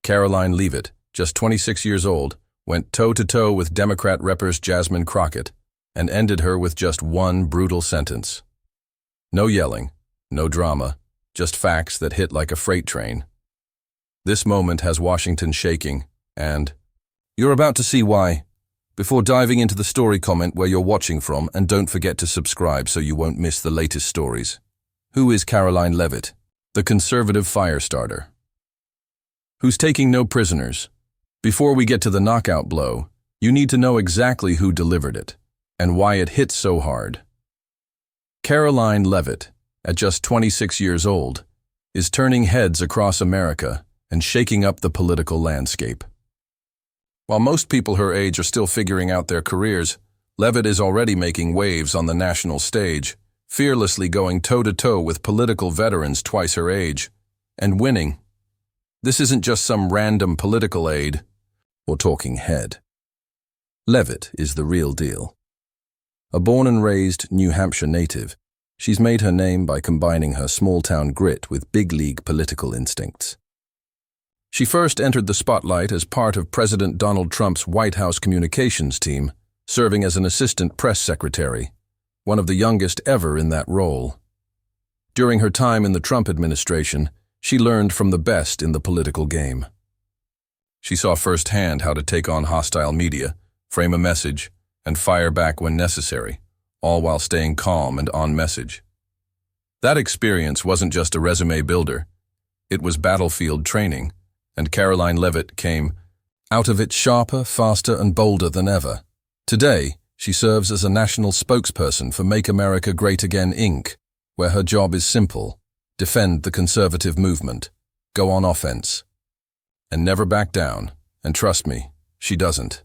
Karoline Leavitt, just 26 years old, went toe-to-toe with Democrat Shatters Jasmine Crockett and ended her with just one brutal sentence. No yelling, no drama, just facts that hit like a freight train. This moment has Washington shaking, and you're about to see why. Before diving into the story, comment where you're watching from, and don't forget to subscribe so you won't miss the latest stories. Who is Karoline Leavitt, the conservative fire starter? Who's taking no prisoners? Before we get to the knockout blow, you need to know exactly who delivered it and why it hit so hard. Karoline Leavitt, at just 26 years old, is turning heads across America and shaking up the political landscape. While most people her age are still figuring out their careers, Leavitt is already making waves on the national stage, fearlessly going toe-to-toe with political veterans twice her age, and winning. This isn't just some random political aide or talking head. Leavitt is the real deal. A born and raised New Hampshire native, she's made her name by combining her small-town grit with big-league political instincts. She first entered the spotlight as part of President Donald Trump's White House communications team, serving as an assistant press secretary, one of the youngest ever in that role. During her time in the Trump administration, she learned from the best in the political game. She saw firsthand how to take on hostile media, frame a message, and fire back when necessary, all while staying calm and on message. That experience wasn't just a resume builder, it was battlefield training, and Karoline Leavitt came out of it sharper, faster, and bolder than ever. Today, she serves as a national spokesperson for Make America Great Again, Inc., where her job is simple: defend the conservative movement, go on offense, and never back down. And trust me, she doesn't.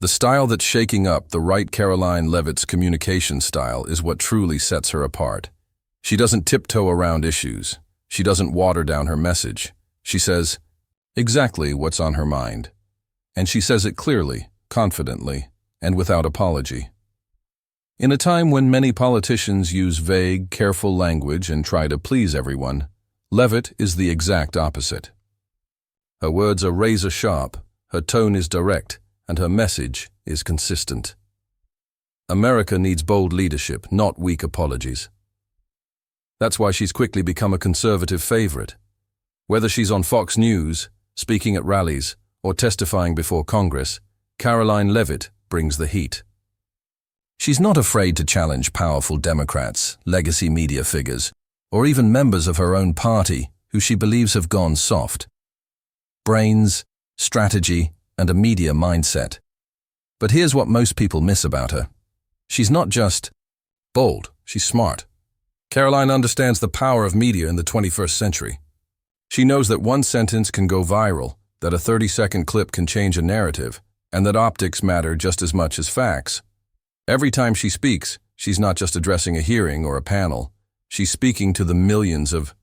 The style that's shaking up the right Karoline Leavitt's communication style is what truly sets her apart. She doesn't tiptoe around issues. She doesn't water down her message. She says exactly what's on her mind. And she says it clearly, confidently, and without apology. In a time when many politicians use vague, careful language and try to please everyone, Leavitt is the exact opposite. Her words are razor-sharp, her tone is direct, and her message is consistent. America needs bold leadership, not weak apologies. That's why she's quickly become a conservative favorite. Whether she's on Fox News, speaking at rallies, or testifying before Congress, Karoline Leavitt brings the heat. She's not afraid to challenge powerful Democrats, legacy media figures, or even members of her own party who she believes have gone soft. Brains, strategy, and a media mindset. But here's what most people miss about her. She's not just bold, she's smart. Karoline understands the power of media in the 21st century. She knows that one sentence can go viral, that a 30-second clip can change a narrative, and that optics matter just as much as facts. Every time she speaks, she's not just addressing a hearing or a panel. She's speaking to the millions of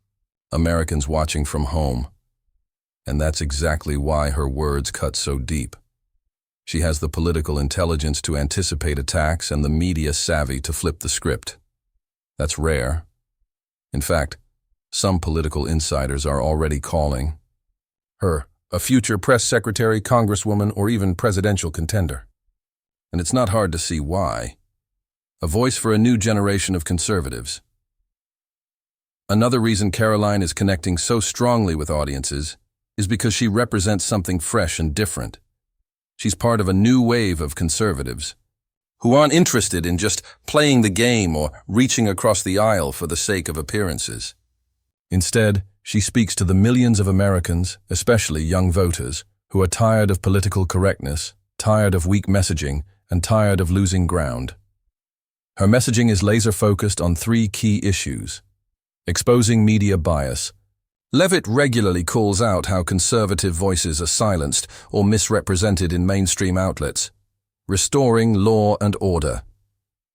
Americans watching from home. And that's exactly why her words cut so deep. She has the political intelligence to anticipate attacks and the media savvy to flip the script. That's rare. In fact, some political insiders are already calling her a future press secretary, congresswoman, or even presidential contender. And it's not hard to see why. A voice for a new generation of conservatives. Another reason Karoline is connecting so strongly with audiences is because she represents something fresh and different. She's part of a new wave of conservatives who aren't interested in just playing the game or reaching across the aisle for the sake of appearances. Instead, she speaks to the millions of Americans, especially young voters, who are tired of political correctness, tired of weak messaging, and tired of losing ground. Her messaging is laser-focused on three key issues: exposing media bias. Leavitt regularly calls out how conservative voices are silenced or misrepresented in mainstream outlets. Restoring law and order.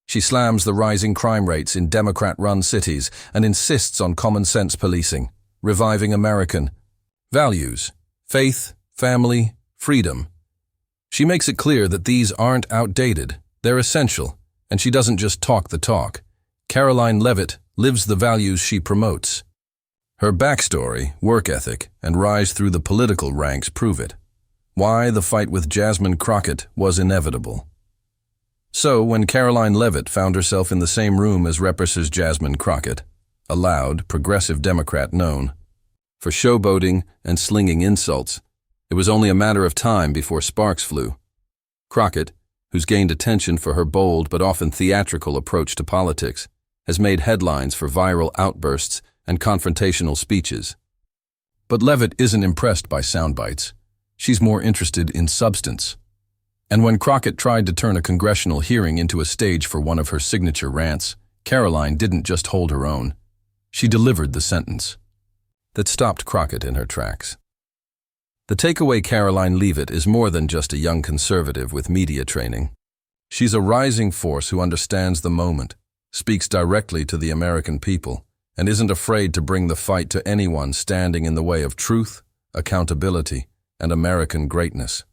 She slams the rising crime rates in Democrat-run cities and insists on common-sense policing, reviving American values: faith, family, freedom. She makes it clear that these aren't outdated, they're essential, and she doesn't just talk the talk. Karoline Leavitt lives the values she promotes. Her backstory, work ethic, and rise through the political ranks prove it. Why the fight with Jasmine Crockett was inevitable. So, when Karoline Leavitt found herself in the same room as Shatters Jasmine Crockett, a loud, progressive Democrat known for showboating and slinging insults, it was only a matter of time before sparks flew. Crockett, who's gained attention for her bold but often theatrical approach to politics, has made headlines for viral outbursts and confrontational speeches. But Leavitt isn't impressed by sound bites. She's more interested in substance. And when Crockett tried to turn a congressional hearing into a stage for one of her signature rants, Karoline didn't just hold her own. She delivered the sentence that stopped Crockett in her tracks. The takeaway: Karoline Leavitt is more than just a young conservative with media training. She's a rising force who understands the moment, speaks directly to the American people, and isn't afraid to bring the fight to anyone standing in the way of truth, accountability, and American greatness.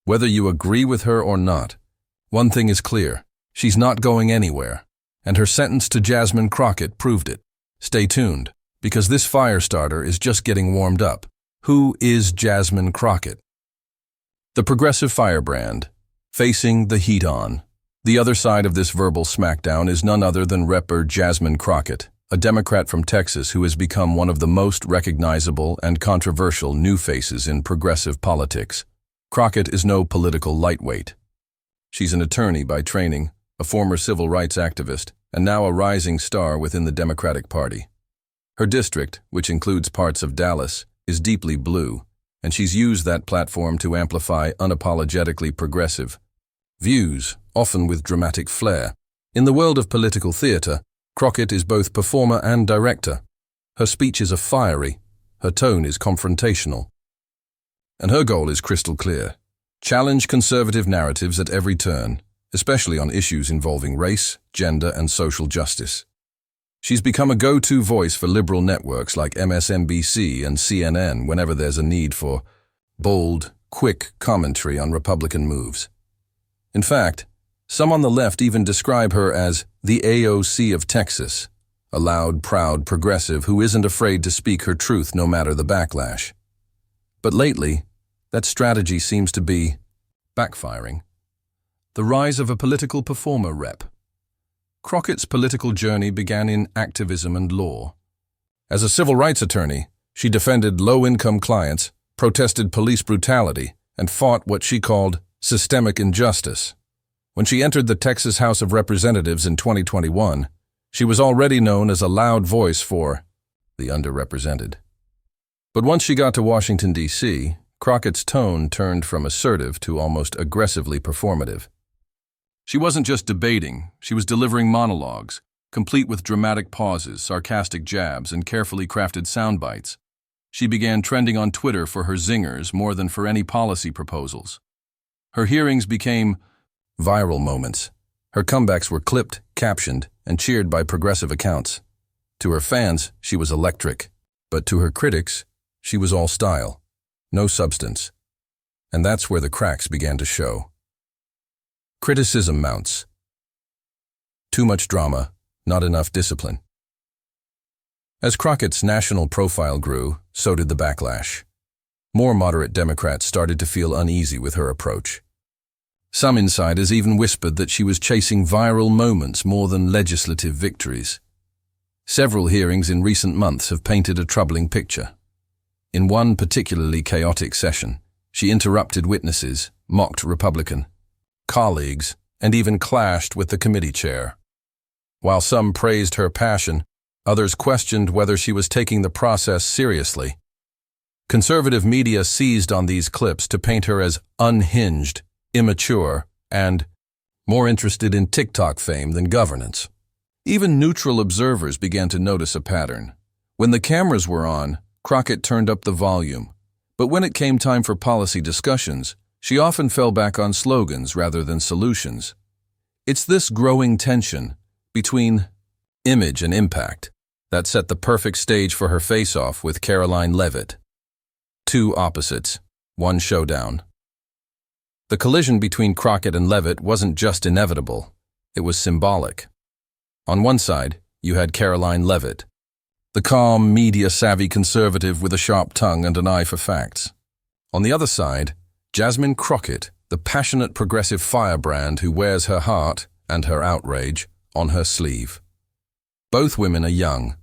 Whether you agree with her or not, one thing is clear: she's not going anywhere, and her sentence to Jasmine Crockett proved it. Stay tuned, because this fire starter is just getting warmed up. Who is Jasmine Crockett? The progressive firebrand, facing the heat on. The other side of this verbal smackdown is none other than Jasmine Crockett, a Democrat from Texas who has become one of the most recognizable and controversial new faces in progressive politics. Crockett is no political lightweight. She's an attorney by training, a former civil rights activist, and now a rising star within the Democratic Party. Her district, which includes parts of Dallas, is deeply blue, and she's used that platform to amplify unapologetically progressive views, often with dramatic flair. In the world of political theater, Crockett is both performer and director. Her speeches are fiery, her tone is confrontational, and her goal is crystal clear: challenge conservative narratives at every turn, especially on issues involving race, gender, and social justice. She's become a go-to voice for liberal networks like MSNBC and CNN whenever there's a need for bold, quick commentary on Republican moves. In fact, some on the left even describe her as the AOC of Texas, a loud, proud progressive who isn't afraid to speak her truth no matter the backlash. But lately, that strategy seems to be backfiring. The rise of a political performer rep. Crockett's political journey began in activism and law. As a civil rights attorney, she defended low-income clients, protested police brutality, and fought what she called systemic injustice. When she entered the Texas House of Representatives in 2021, she was already known as a loud voice for the underrepresented. But once she got to Washington, D.C., Crockett's tone turned from assertive to almost aggressively performative. She wasn't just debating, she was delivering monologues, complete with dramatic pauses, sarcastic jabs, and carefully crafted sound bites. She began trending on Twitter for her zingers more than for any policy proposals. Her hearings became viral moments. Her comebacks were clipped, captioned, and cheered by progressive accounts. To her fans, she was electric, but to her critics, she was all style, no substance. And that's where the cracks began to show. Criticism mounts. Too much drama, not enough discipline. As Crockett's national profile grew, so did the backlash. More moderate Democrats started to feel uneasy with her approach. Some insiders even whispered that she was chasing viral moments more than legislative victories. Several hearings in recent months have painted a troubling picture. In one particularly chaotic session, she interrupted witnesses, mocked Republican colleagues, and even clashed with the committee chair. While some praised her passion, others questioned whether she was taking the process seriously. Conservative media seized on these clips to paint her as unhinged, immature, and more interested in TikTok fame than governance. Even neutral observers began to notice a pattern. When the cameras were on, Crockett turned up the volume, but when it came time for policy discussions, she often fell back on slogans rather than solutions. It's this growing tension between image and impact that set the perfect stage for her face-off with Karoline Leavitt. Two opposites, one showdown. The collision between Crockett and Leavitt wasn't just inevitable, it was symbolic. On one side, you had Karoline Leavitt, the calm, media-savvy conservative with a sharp tongue and an eye for facts. On the other side, Jasmine Crockett, the passionate progressive firebrand who wears her heart and her outrage on her sleeve. Both women are young.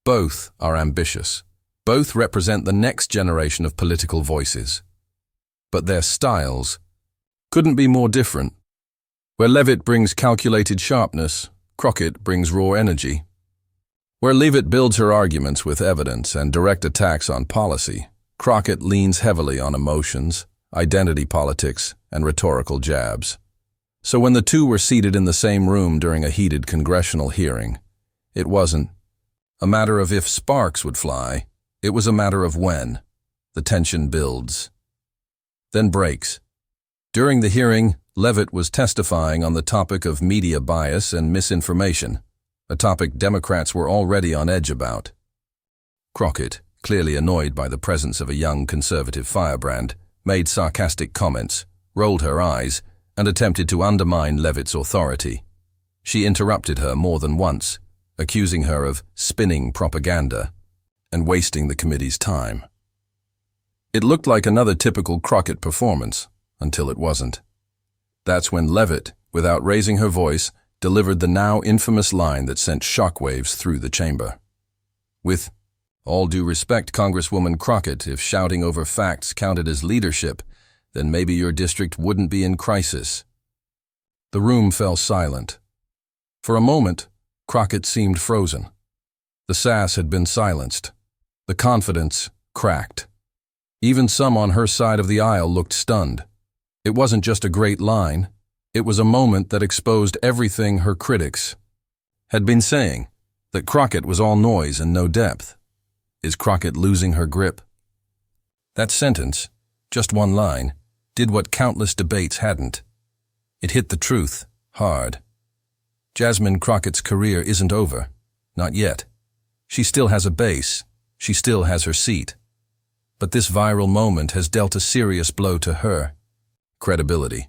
Both are ambitious. Both represent the next generation of political voices. But their styles couldn't be more different. Where Leavitt brings calculated sharpness, Crockett brings raw energy. Where Leavitt builds her arguments with evidence and direct attacks on policy, Crockett leans heavily on emotions, identity politics, and rhetorical jabs. So when the two were seated in the same room during a heated congressional hearing, it wasn't a matter of if sparks would fly, it was a matter of when. The tension builds, then breaks. During the hearing, Leavitt was testifying on the topic of media bias and misinformation, a topic Democrats were already on edge about. Crockett, clearly annoyed by the presence of a young conservative firebrand, made sarcastic comments, rolled her eyes, and attempted to undermine Leavitt's authority. She interrupted her more than once, accusing her of spinning propaganda and wasting the committee's time. It looked like another typical Crockett performance, until it wasn't. That's when Leavitt, without raising her voice, delivered the now infamous line that sent shockwaves through the chamber. With all due respect, Congresswoman Crockett, if shouting over facts counted as leadership, then maybe your district wouldn't be in crisis. The room fell silent. For a moment, Crockett seemed frozen. The sass had been silenced. The confidence cracked. Even some on her side of the aisle looked stunned. It wasn't just a great line. It was a moment that exposed everything her critics had been saying, that Crockett was all noise and no depth. Is Crockett losing her grip? That sentence, just one line, did what countless debates hadn't. It hit the truth, hard. Jasmine Crockett's career isn't over. Not yet. She still has a base. She still has her seat. But this viral moment has dealt a serious blow to her credibility.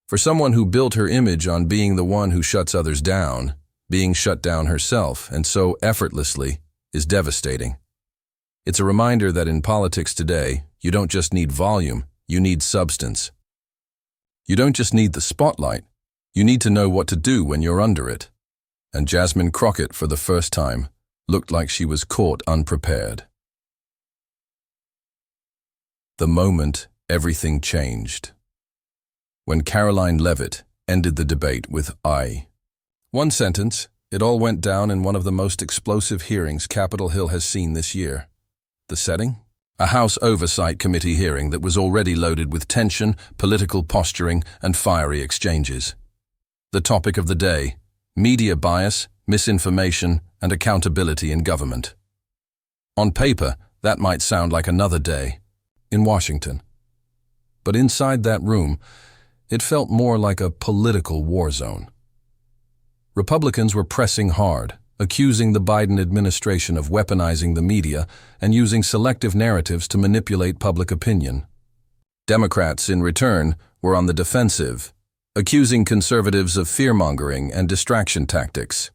For someone who built her image on being the one who shuts others down, being shut down herself, and so effortlessly, is devastating. It's a reminder that in politics today, you don't just need volume, you need substance. You don't just need the spotlight, you need to know what to do when you're under it. And Jasmine Crockett, for the first time, looked like she was caught unprepared. The moment everything changed. When Karoline Leavitt ended the debate with "I." One sentence, it all went down in one of the most explosive hearings Capitol Hill has seen this year. The setting? A House Oversight Committee hearing that was already loaded with tension, political posturing, and fiery exchanges. The topic of the day: media bias, misinformation, and accountability in government. On paper, that might sound like another day in Washington. But inside that room, it felt more like a political war zone. Republicans were pressing hard, accusing the Biden administration of weaponizing the media and using selective narratives to manipulate public opinion. Democrats, in return, were on the defensive, accusing conservatives of fear-mongering and distraction tactics.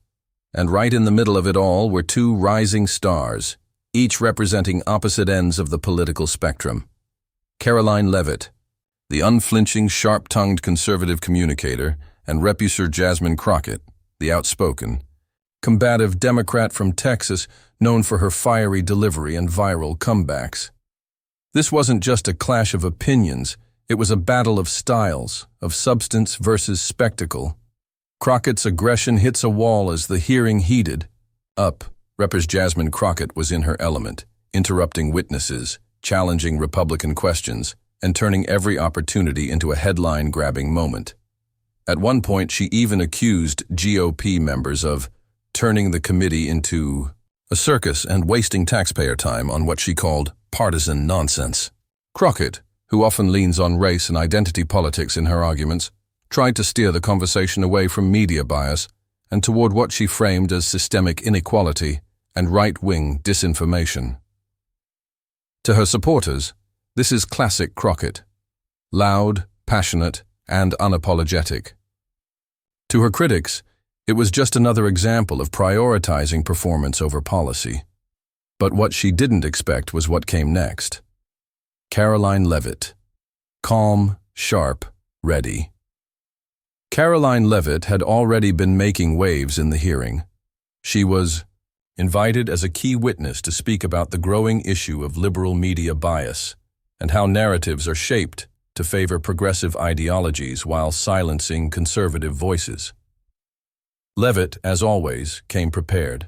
And right in the middle of it all were two rising stars, each representing opposite ends of the political spectrum. Karoline Leavitt, the unflinching, sharp-tongued conservative communicator, and Repuser Jasmine Crockett, the outspoken, combative Democrat from Texas known for her fiery delivery and viral comebacks. This wasn't just a clash of opinions, it was a battle of styles, of substance versus spectacle. Crockett's aggression hits a wall as the hearing heated up. Representative Jasmine Crockett was in her element, interrupting witnesses, challenging Republican questions, and turning every opportunity into a headline-grabbing moment. At one point, she even accused GOP members of turning the committee into a circus and wasting taxpayer time on what she called partisan nonsense. Crockett, who often leans on race and identity politics in her arguments, tried to steer the conversation away from media bias and toward what she framed as systemic inequality and right-wing disinformation. To her supporters, this is classic Crockett: loud, passionate, and unapologetic. To her critics, it was just another example of prioritizing performance over policy, But what she didn't expect was what came next. Karoline Leavitt. Calm, sharp, ready. Karoline Leavitt had already been making waves in the hearing. She was invited as a key witness to speak about the growing issue of liberal media bias and how narratives are shaped to favor progressive ideologies while silencing conservative voices. Leavitt, as always, came prepared.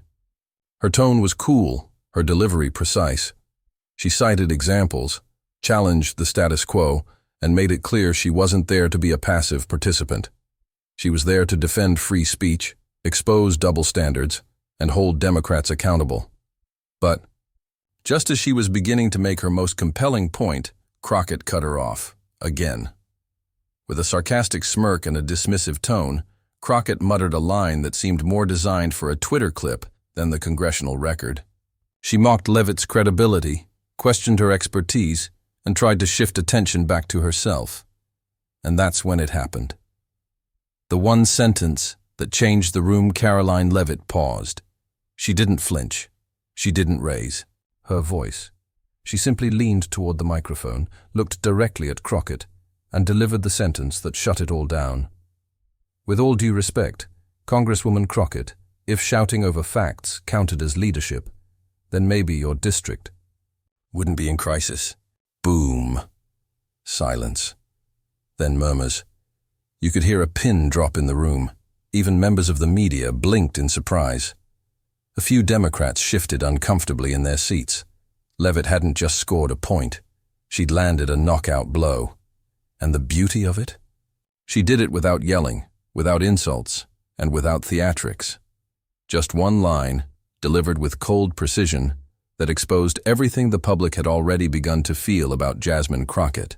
Her tone was cool, her delivery precise. She cited examples, challenged the status quo, and made it clear she wasn't there to be a passive participant. She was there to defend free speech, expose double standards, and hold Democrats accountable. But, just as she was beginning to make her most compelling point, Crockett cut her off, again. With a sarcastic smirk and a dismissive tone, Crockett muttered a line that seemed more designed for a Twitter clip than the congressional record. She mocked Leavitt's credibility, questioned her expertise, and tried to shift attention back to herself. And that's when it happened. The one sentence that changed the room. Karoline Leavitt paused. She didn't flinch. She didn't raise her voice. She simply leaned toward the microphone, looked directly at Crockett, and delivered the sentence that shut it all down. With all due respect, Congresswoman Crockett, if shouting over facts counted as leadership, then maybe your district wouldn't be in crisis. Boom. Silence. Then murmurs. You could hear a pin drop in the room. Even members of the media blinked in surprise. A few Democrats shifted uncomfortably in their seats. Leavitt hadn't just scored a point. She'd landed a knockout blow. And the beauty of it? She did it without yelling, without insults, and without theatrics. Just one line, delivered with cold precision, that exposed everything the public had already begun to feel about Jasmine Crockett.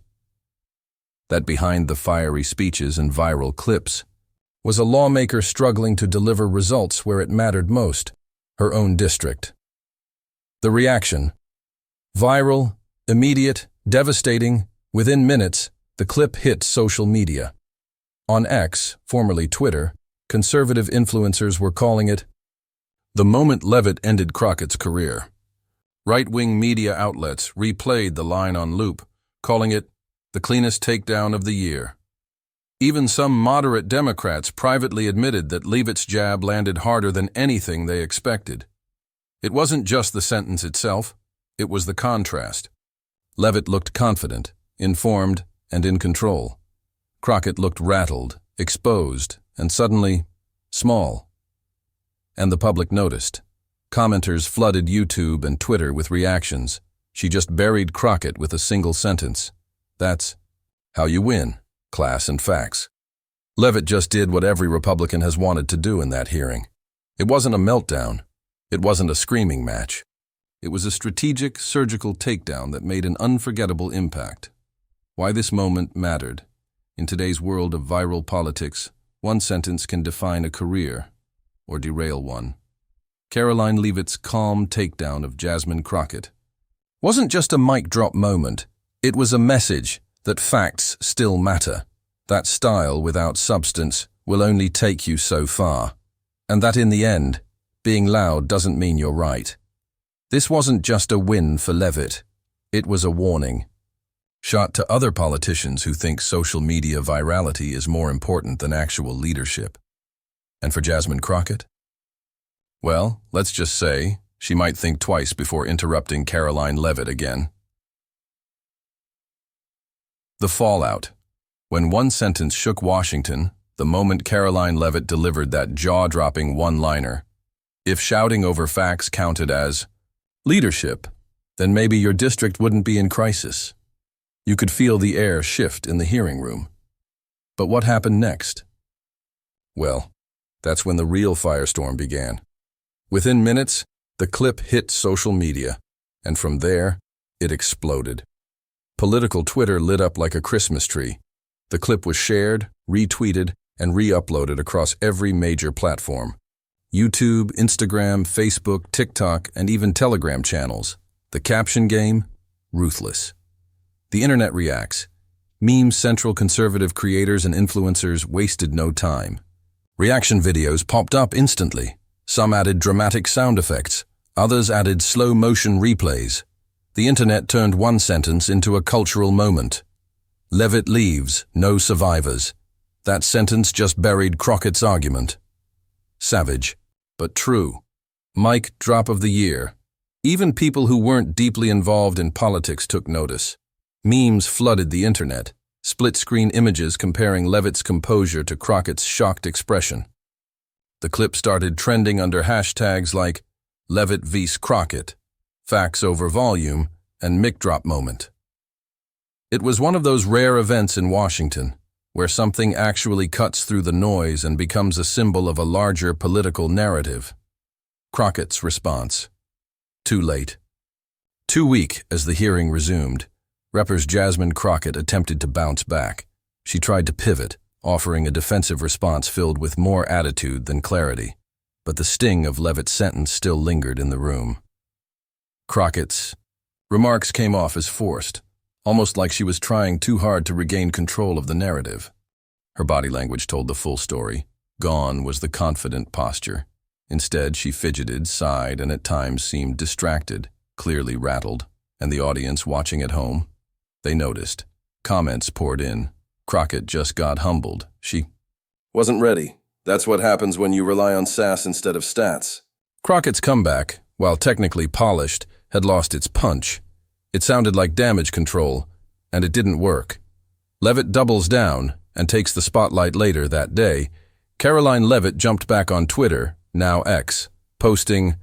That behind the fiery speeches and viral clips was a lawmaker struggling to deliver results where it mattered most, her own district. The reaction. Viral, immediate, devastating, within minutes, the clip hit social media. On X, formerly Twitter, conservative influencers were calling it the moment Leavitt ended Crockett's career. Right-wing media outlets replayed the line on loop, calling it the cleanest takedown of the year. Even some moderate Democrats privately admitted that Leavitt's jab landed harder than anything they expected. It wasn't just the sentence itself, it was the contrast. Leavitt looked confident, informed, and in control. Crockett looked rattled, exposed, and suddenly small. And the public noticed. Commenters flooded YouTube and Twitter with reactions. She just buried Crockett with a single sentence. That's how you win, class and facts. Leavitt just did what every Republican has wanted to do in that hearing. It wasn't a meltdown. It wasn't a screaming match. It was a strategic, surgical takedown that made an unforgettable impact. Why this moment mattered. In today's world of viral politics, one sentence can define a career or derail one. Karoline Leavitt's calm takedown of Jasmine Crockett wasn't just a mic drop moment. It was a message that facts still matter, that style without substance will only take you so far, and that in the end, being loud doesn't mean you're right. This wasn't just a win for Leavitt. It was a warning. Shot to other politicians who think social media virality is more important than actual leadership. And for Jasmine Crockett? Well, let's just say she might think twice before interrupting Karoline Leavitt again. The fallout. When one sentence shook Washington, the moment Karoline Leavitt delivered that jaw-dropping one-liner. If shouting over facts counted as leadership, then maybe your district wouldn't be in crisis. You could feel the air shift in the hearing room. But what happened next? Well, that's when the real firestorm began. Within minutes, the clip hit social media, and from there, it exploded. Political Twitter lit up like a Christmas tree. The clip was shared, retweeted, and re-uploaded across every major platform. YouTube, Instagram, Facebook, TikTok, and even Telegram channels. The caption game? Ruthless. The internet reacts. Meme-central conservative creators and influencers wasted no time. Reaction videos popped up instantly. Some added dramatic sound effects. Others added slow-motion replays. The internet turned one sentence into a cultural moment. Leavitt leaves, no survivors. That sentence just buried Crockett's argument. Savage, but true. Mic drop of the year. Even people who weren't deeply involved in politics took notice. Memes flooded the internet, split-screen images comparing Leavitt's composure to Crockett's shocked expression. The clip started trending under hashtags like Leavitt vs. Crockett, facts over volume, and mic drop moment. It was one of those rare events in Washington, where something actually cuts through the noise and becomes a symbol of a larger political narrative. Crockett's response. Too late. Too weak as the hearing resumed. Shatters Jasmine Crockett attempted to bounce back. She tried to pivot, offering a defensive response filled with more attitude than clarity. But the sting of Leavitt's sentence still lingered in the room. Crockett's remarks came off as forced, almost like she was trying too hard to regain control of the narrative. Her body language told the full story. Gone was the confident posture. Instead, she fidgeted, sighed, and at times seemed distracted, clearly rattled. And the audience watching at home? They noticed. Comments poured in. Crockett just got humbled. She wasn't ready. That's what happens when you rely on sass instead of stats. Crockett's comeback, while technically polished, had lost its punch. It sounded like damage control, and it didn't work. Leavitt doubles down and takes the spotlight later that day. Karoline Leavitt jumped back on Twitter, now X, posting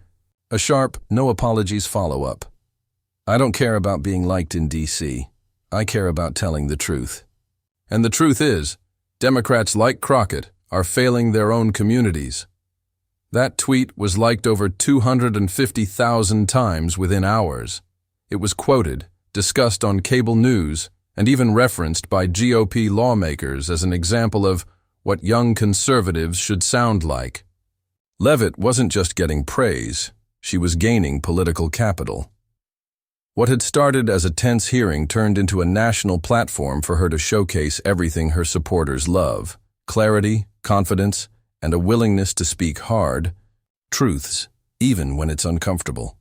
a sharp, no apologies follow-up. I don't care about being liked in D.C. I care about telling the truth. And the truth is, Democrats like Crockett are failing their own communities. That tweet was liked over 250,000 times within hours. It was quoted, discussed on cable news, and even referenced by GOP lawmakers as an example of what young conservatives should sound like. Leavitt wasn't just getting praise, she was gaining political capital. What had started as a tense hearing turned into a national platform for her to showcase everything her supporters love: clarity, confidence, and a willingness to speak hard truths, even when it's uncomfortable.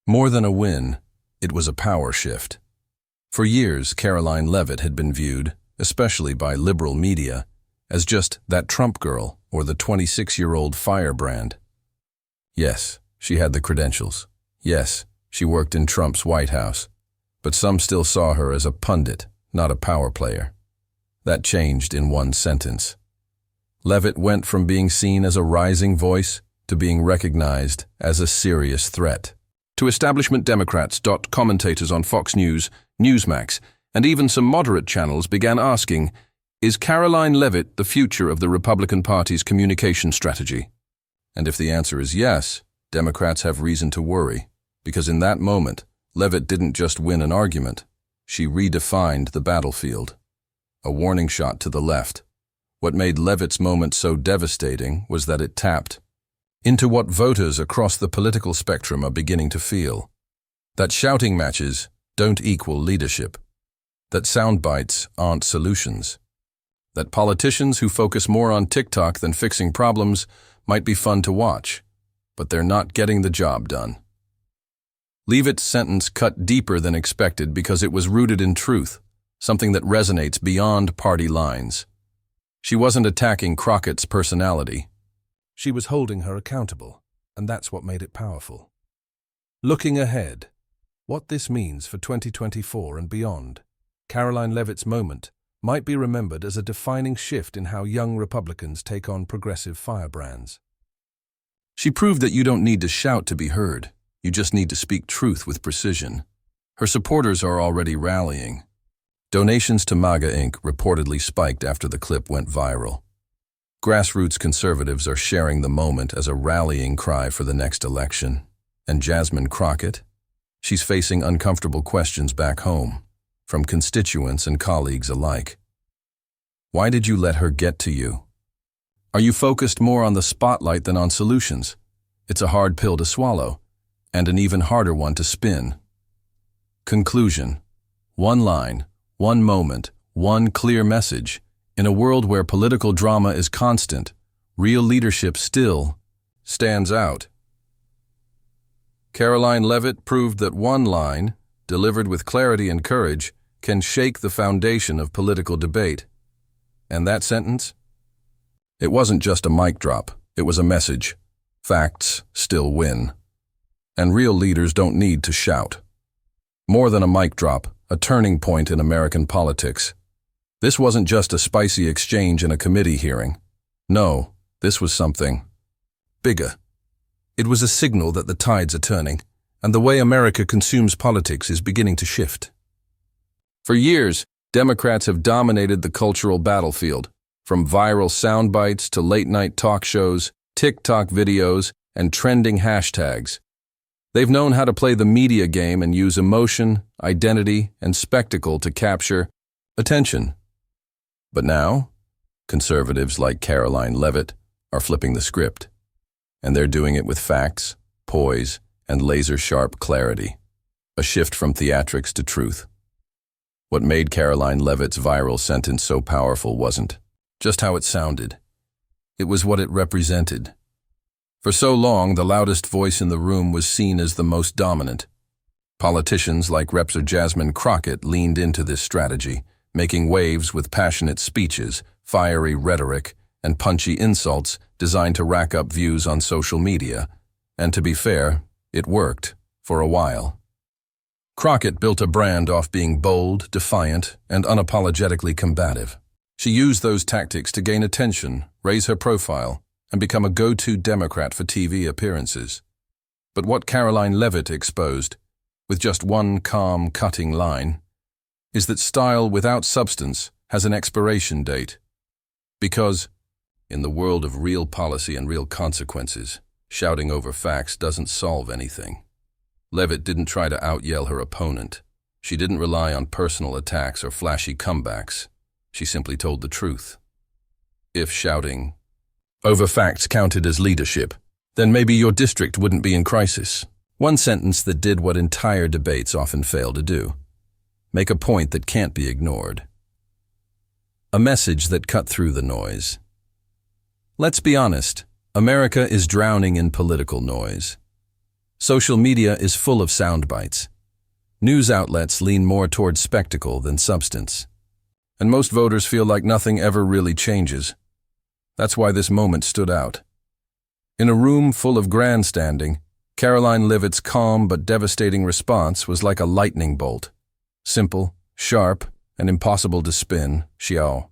More than a win, it was a power shift. For years, Karoline Leavitt had been viewed, especially by liberal media, as just that Trump girl or the 26-year-old firebrand. Yes, she had the credentials. Yes, she worked in Trump's White House. But some still saw her as a pundit, not a power player. That changed in one sentence. Leavitt went from being seen as a rising voice to being recognized as a serious threat. To establishment Democrats, commentators on Fox News, Newsmax, and even some moderate channels began asking, is Karoline Leavitt the future of the Republican Party's communication strategy? And if the answer is yes, Democrats have reason to worry, because in that moment, Leavitt didn't just win an argument, she redefined the battlefield. A warning shot to the left. What made Leavitt's moment so devastating was that it tapped into what voters across the political spectrum are beginning to feel. That shouting matches don't equal leadership. That sound bites aren't solutions. That politicians who focus more on TikTok than fixing problems might be fun to watch, but they're not getting the job done. Leavitt's sentence cut deeper than expected because it was rooted in truth, something that resonates beyond party lines. She wasn't attacking Crockett's personality. She was holding her accountable, and that's what made it powerful. Looking ahead, what this means for 2024 and beyond, Karoline Leavitt's moment might be remembered as a defining shift in how young Republicans take on progressive firebrands. She proved that you don't need to shout to be heard. You just need to speak truth with precision. Her supporters are already rallying. Donations to MAGA Inc. reportedly spiked after the clip went viral. Grassroots conservatives are sharing the moment as a rallying cry for the next election. And Jasmine Crockett? She's facing uncomfortable questions back home, from constituents and colleagues alike. Why did you let her get to you? Are you focused more on the spotlight than on solutions? It's a hard pill to swallow, and an even harder one to spin. Conclusion. One line, one moment, one clear message. In a world where political drama is constant, real leadership still stands out. Karoline Leavitt proved that one line, delivered with clarity and courage, can shake the foundation of political debate. And that sentence? It wasn't just a mic drop, it was a message. Facts still win. And real leaders don't need to shout. More than a mic drop, a turning point in American politics. This wasn't just a spicy exchange in a committee hearing. No, this was something bigger. It was a signal that the tides are turning, and the way America consumes politics is beginning to shift. For years, Democrats have dominated the cultural battlefield, from viral sound bites to late-night talk shows, TikTok videos, and trending hashtags. They've known how to play the media game and use emotion, identity, and spectacle to capture attention. But now, conservatives like Karoline Leavitt are flipping the script, and they're doing it with facts, poise, and laser-sharp clarity. A shift from theatrics to truth. What made Karoline Leavitt's viral sentence so powerful wasn't just how it sounded. It was what it represented. For so long, the loudest voice in the room was seen as the most dominant. Politicians like Shatters Jasmine Crockett leaned into this strategy, making waves with passionate speeches, fiery rhetoric, and punchy insults designed to rack up views on social media. And to be fair, it worked for a while. Crockett built a brand off being bold, defiant, and unapologetically combative. She used those tactics to gain attention, raise her profile, and become a go-to Democrat for TV appearances. But what Karoline Leavitt exposed, with just one calm, cutting line, is that style without substance has an expiration date. Because, in the world of real policy and real consequences, shouting over facts doesn't solve anything. Leavitt didn't try to out-yell her opponent. She didn't rely on personal attacks or flashy comebacks. She simply told the truth. If shouting over facts counted as leadership, then maybe your district wouldn't be in crisis. One sentence that did what entire debates often fail to do. Make a point that can't be ignored. A message that cut through the noise. Let's be honest, America is drowning in political noise. Social media is full of sound bites. News outlets lean more towards spectacle than substance. And most voters feel like nothing ever really changes. That's why this moment stood out. In a room full of grandstanding, Karoline Leavitt's calm but devastating response was like a lightning bolt. Simple, sharp, and impossible to spin, xiao.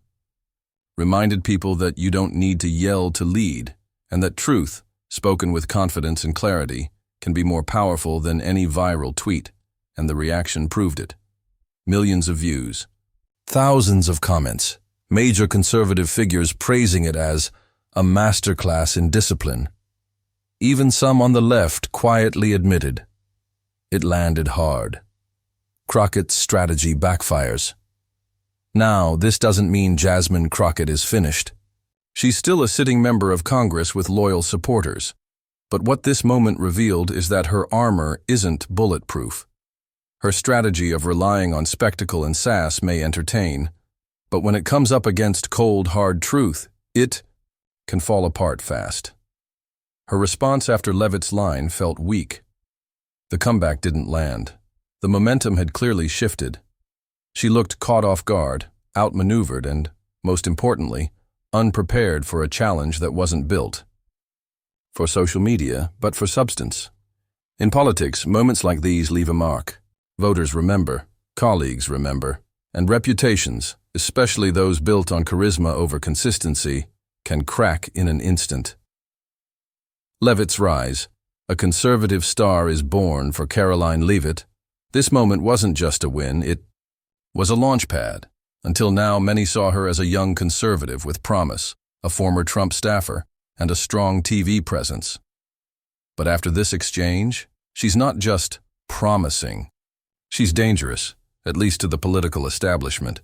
Reminded people that you don't need to yell to lead, and that truth, spoken with confidence and clarity, can be more powerful than any viral tweet, and the reaction proved it. Millions of views, thousands of comments, major conservative figures praising it as a masterclass in discipline. Even some on the left quietly admitted it landed hard. Crockett's strategy backfires. Now, this doesn't mean Jasmine Crockett is finished. She's still a sitting member of Congress with loyal supporters. But what this moment revealed is that her armor isn't bulletproof. Her strategy of relying on spectacle and sass may entertain, but when it comes up against cold, hard truth, it can fall apart fast. Her response after Leavitt's line felt weak. The comeback didn't land. The momentum had clearly shifted. She looked caught off guard, outmaneuvered, and, most importantly, unprepared for a challenge that wasn't built for social media, but for substance. In politics, moments like these leave a mark. Voters remember, colleagues remember, and reputations, especially those built on charisma over consistency, can crack in an instant. Leavitt's rise. A conservative star is born for Karoline Leavitt. This moment wasn't just a win, it was a launchpad. Until now, many saw her as a young conservative with promise, a former Trump staffer, and a strong TV presence. But after this exchange, she's not just promising. She's dangerous, at least to the political establishment,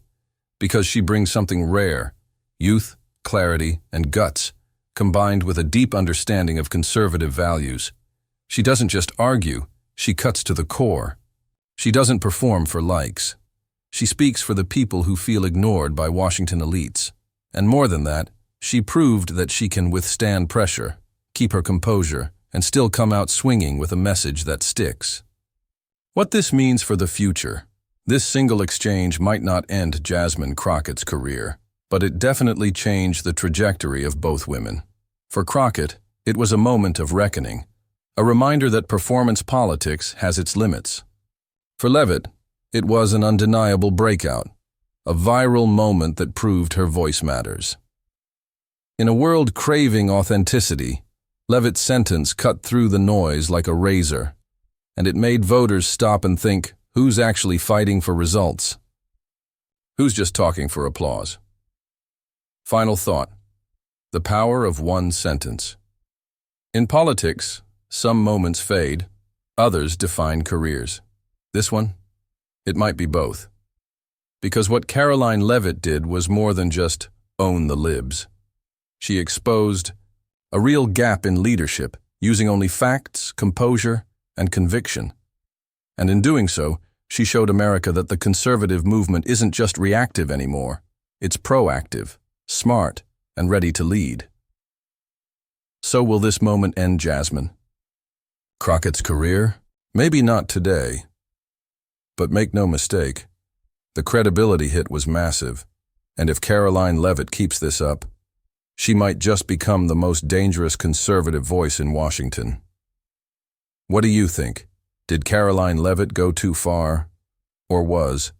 because she brings something rare: youth, clarity, and guts, combined with a deep understanding of conservative values. She doesn't just argue, she cuts to the core. She doesn't perform for likes. She speaks for the people who feel ignored by Washington elites. And more than that, she proved that she can withstand pressure, keep her composure, and still come out swinging with a message that sticks. What this means for the future. This single exchange might not end Jasmine Crockett's career, but it definitely changed the trajectory of both women. For Crockett, it was a moment of reckoning, a reminder that performance politics has its limits. For Leavitt, it was an undeniable breakout, a viral moment that proved her voice matters. In a world craving authenticity, Leavitt's sentence cut through the noise like a razor, and it made voters stop and think, who's actually fighting for results? Who's just talking for applause? Final thought. The power of one sentence. In politics, some moments fade, others define careers. This one? It might be both. Because what Karoline Leavitt did was more than just own the libs. She exposed a real gap in leadership, using only facts, composure, and conviction. And in doing so, she showed America that the conservative movement isn't just reactive anymore. It's proactive, smart, and ready to lead. So will this moment end Jasmine Crockett's career? Maybe not today. But make no mistake, the credibility hit was massive, and if Karoline Leavitt keeps this up, she might just become the most dangerous conservative voice in Washington. What do you think? Did Karoline Leavitt go too far? Or was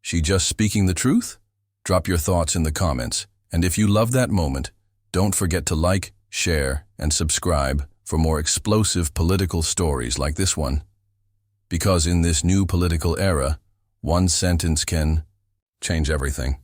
she just speaking the truth? Drop your thoughts in the comments, and if you love that moment, don't forget to like, share, and subscribe for more explosive political stories like this one. Because in this new political era, one sentence can change everything.